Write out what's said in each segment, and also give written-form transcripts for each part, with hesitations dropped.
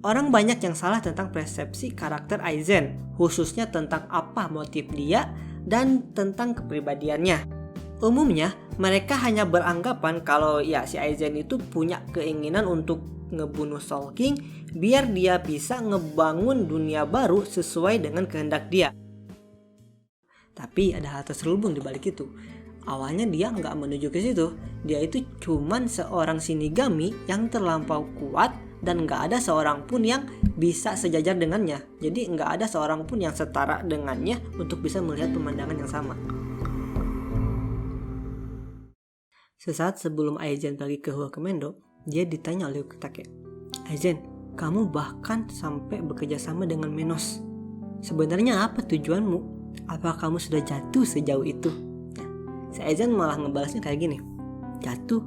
Orang banyak yang salah tentang persepsi karakter Aizen, khususnya tentang apa motif dia dan tentang kepribadiannya. Umumnya, mereka hanya beranggapan kalau si Aizen itu punya keinginan untuk ngebunuh Soul King biar dia bisa ngebangun dunia baru sesuai dengan kehendak dia. Tapi ada hal terselubung di balik itu. Awalnya dia nggak menuju ke situ. Dia itu cuman seorang Shinigami yang terlampau kuat dan nggak ada seorang pun yang bisa sejajar dengannya. Jadi nggak ada seorang pun yang setara dengannya untuk bisa melihat pemandangan yang sama. Sesaat sebelum Aizen pergi ke Hulkamendo, dia ditanya oleh Ukitake, "Aizen, kamu bahkan sampai bekerja sama dengan Menos. Sebenarnya apa tujuanmu? Apa kamu sudah jatuh sejauh itu?" Si Aizen malah ngebalasnya kayak gini, "Jatuh?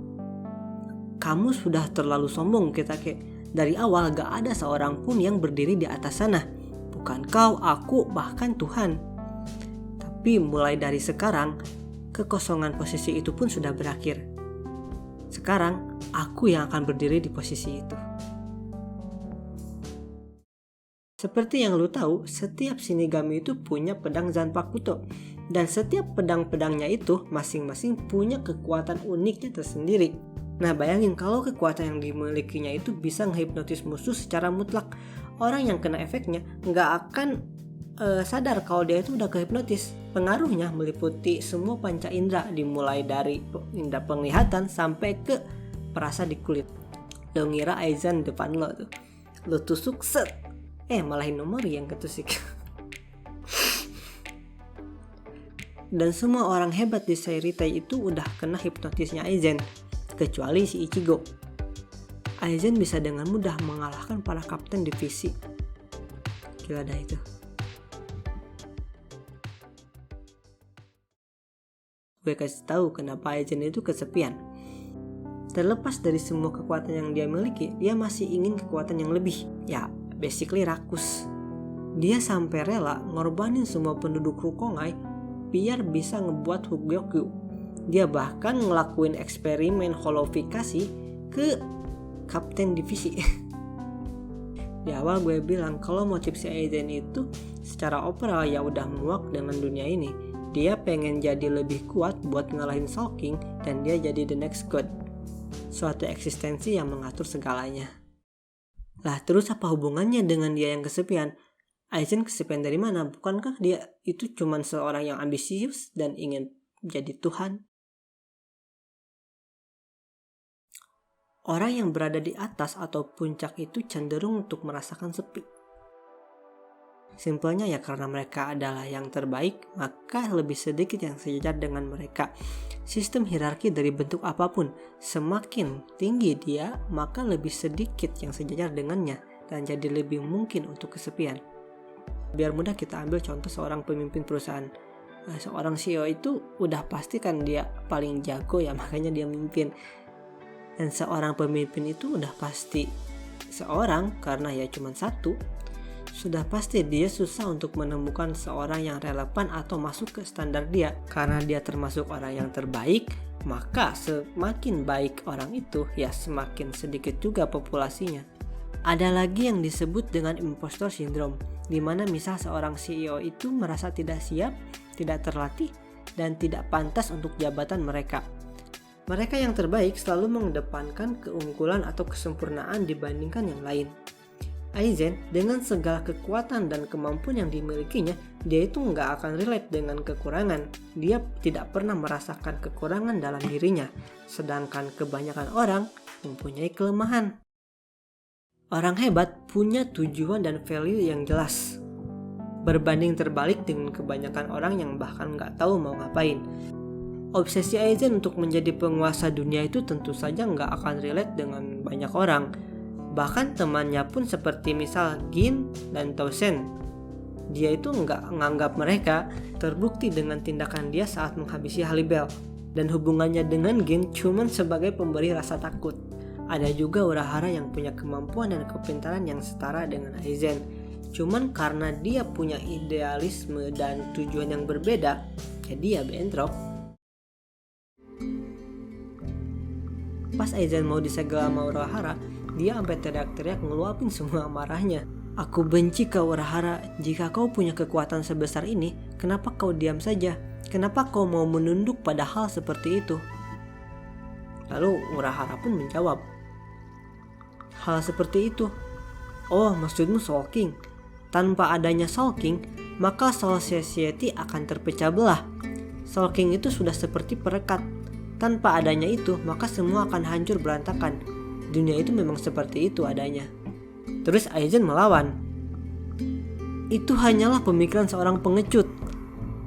Kamu sudah terlalu sombong, Ukitake. Dari awal gak ada seorang pun yang berdiri di atas sana. Bukan kau, aku, bahkan Tuhan. Tapi mulai dari sekarang, kekosongan posisi itu pun sudah berakhir. Sekarang, aku yang akan berdiri di posisi itu." Seperti yang lu tahu, setiap Shinigami itu punya pedang Zanpakuto. Dan setiap pedang-pedangnya itu masing-masing punya kekuatan uniknya tersendiri. Nah, bayangin kalau kekuatan yang dimilikinya itu bisa ngehipnotis musuh secara mutlak. Orang yang kena efeknya nggak akan sadar kalau dia itu udah kehipnotis. Pengaruhnya meliputi semua panca indera, dimulai dari indera penglihatan sampai ke perasa di kulit. Lo ngira Aizen depan lo tuh, lo tusuk set, malah Hinomori yang ketusuk. Dan semua orang hebat di Seiritai itu udah kena hipnotisnya Aizen, kecuali si Ichigo. Aizen bisa dengan mudah mengalahkan para kapten divisi. Gila dah itu. Gue kasih tahu kenapa Aizen itu kesepian. Terlepas dari semua kekuatan yang dia miliki, dia masih ingin kekuatan yang lebih. Ya, basically rakus. Dia sampai rela ngorbanin semua penduduk Rukongai biar bisa ngebuat Hogyoku. Dia bahkan ngelakuin eksperimen holofikasi ke kapten divisi. Di awal gue bilang kalau motif si Aizen itu secara overall ya udah muak dengan dunia ini. Dia pengen jadi lebih kuat buat ngalahin Soul King dan dia jadi the next god. Suatu eksistensi yang mengatur segalanya. Lah terus apa hubungannya dengan dia yang kesepian? Aizen kesepian dari mana? Bukankah dia itu cuma seorang yang ambisius dan ingin jadi Tuhan? Orang yang berada di atas atau puncak itu cenderung untuk merasakan sepi. Simpelnya ya karena mereka adalah yang terbaik, maka lebih sedikit yang sejajar dengan mereka. Sistem hierarki dari bentuk apapun, semakin tinggi dia, maka lebih sedikit yang sejajar dengannya dan jadi lebih mungkin untuk kesepian. Biar mudah kita ambil contoh seorang pemimpin perusahaan. Seorang CEO itu udah pasti kan dia paling jago ya, makanya dia memimpin. Dan seorang pemimpin itu udah pasti seorang karena ya cuma satu. Sudah pasti dia susah untuk menemukan seorang yang relevan atau masuk ke standar dia. Karena dia termasuk orang yang terbaik, maka semakin baik orang itu ya semakin sedikit juga populasinya. Ada lagi yang disebut dengan impostor syndrome, di mana misal seorang CEO itu merasa tidak siap, tidak terlatih, dan tidak pantas untuk jabatan mereka. Mereka yang terbaik selalu mengedepankan keunggulan atau kesempurnaan dibandingkan yang lain. Aizen dengan segala kekuatan dan kemampuan yang dimilikinya, dia itu nggak akan relate dengan kekurangan. Dia tidak pernah merasakan kekurangan dalam dirinya, sedangkan kebanyakan orang mempunyai kelemahan. Orang hebat punya tujuan dan value yang jelas. Berbanding terbalik dengan kebanyakan orang yang bahkan nggak tahu mau ngapain. Obsesi Aizen untuk menjadi penguasa dunia itu tentu saja nggak akan relate dengan banyak orang. Bahkan temannya pun seperti misal Gin dan Tousen. Dia itu nggak nganggap mereka, terbukti dengan tindakan dia saat menghabisi Halibel. Dan hubungannya dengan Gin cuma sebagai pemberi rasa takut. Ada juga Urahara yang punya kemampuan dan kepintaran yang setara dengan Aizen. Cuman karena dia punya idealisme dan tujuan yang berbeda, jadi ya bentrok. Pas Aizen mau disegel sama Urahara, Dia sampai teriak-teriak ngeluapin semua amarahnya. Aku benci kau Urahara, jika kau punya kekuatan sebesar ini, kenapa kau diam saja? Kenapa kau mau menunduk pada hal seperti itu? Lalu Urahara pun menjawab, hal seperti itu? Oh, maksudmu Soul King? Tanpa adanya Soul King, maka Soul Society akan terpecah belah. Soul King itu sudah seperti perekat. Tanpa adanya itu, maka semua akan hancur berantakan. Dunia itu memang seperti itu adanya. Terus Aizen melawan. Itu hanyalah pemikiran seorang pengecut.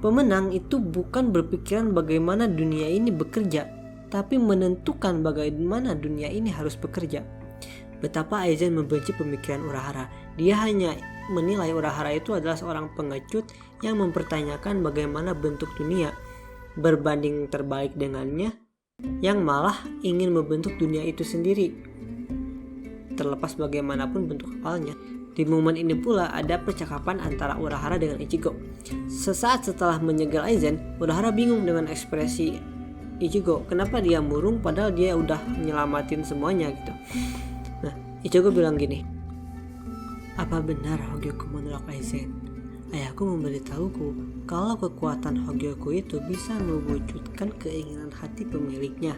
Pemenang itu bukan berpikiran bagaimana dunia ini bekerja, tapi menentukan bagaimana dunia ini harus bekerja. Betapa Aizen membenci pemikiran Urahara. Dia hanya menilai Urahara itu adalah seorang pengecut yang mempertanyakan bagaimana bentuk dunia, berbanding terbalik dengannya, yang malah ingin membentuk dunia itu sendiri. Terlepas bagaimanapun bentuk awalnya. Di momen ini pula ada percakapan antara Urahara dengan Ichigo. Sesaat setelah menyegel Aizen, Urahara bingung dengan ekspresi Ichigo. Kenapa dia murung padahal dia udah nyelamatin semuanya gitu. Nah, Ichigo bilang gini, apa benar Hogyoku menolak Aizen? Ayahku memberitahuku kalau kekuatan Hogyoku itu bisa mewujudkan keinginan hati pemiliknya.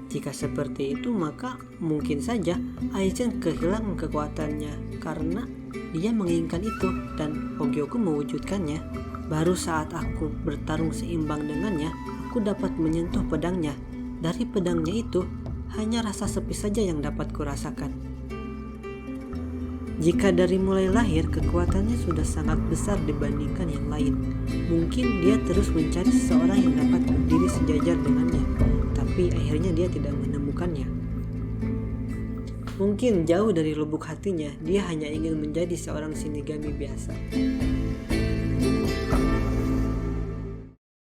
Jika seperti itu, maka mungkin saja Aizen kehilangan kekuatannya karena dia menginginkan itu dan Hogyoku mewujudkannya. Baru saat aku bertarung seimbang dengannya, aku dapat menyentuh pedangnya. Dari pedangnya itu, hanya rasa sepi saja yang dapat kurasakan. Jika dari mulai lahir kekuatannya sudah sangat besar dibandingkan yang lain, mungkin dia terus mencari seseorang yang dapat berdiri sejajar dengannya. Tapi akhirnya dia tidak menemukannya. Mungkin jauh dari lubuk hatinya, dia hanya ingin menjadi seorang shinigami biasa.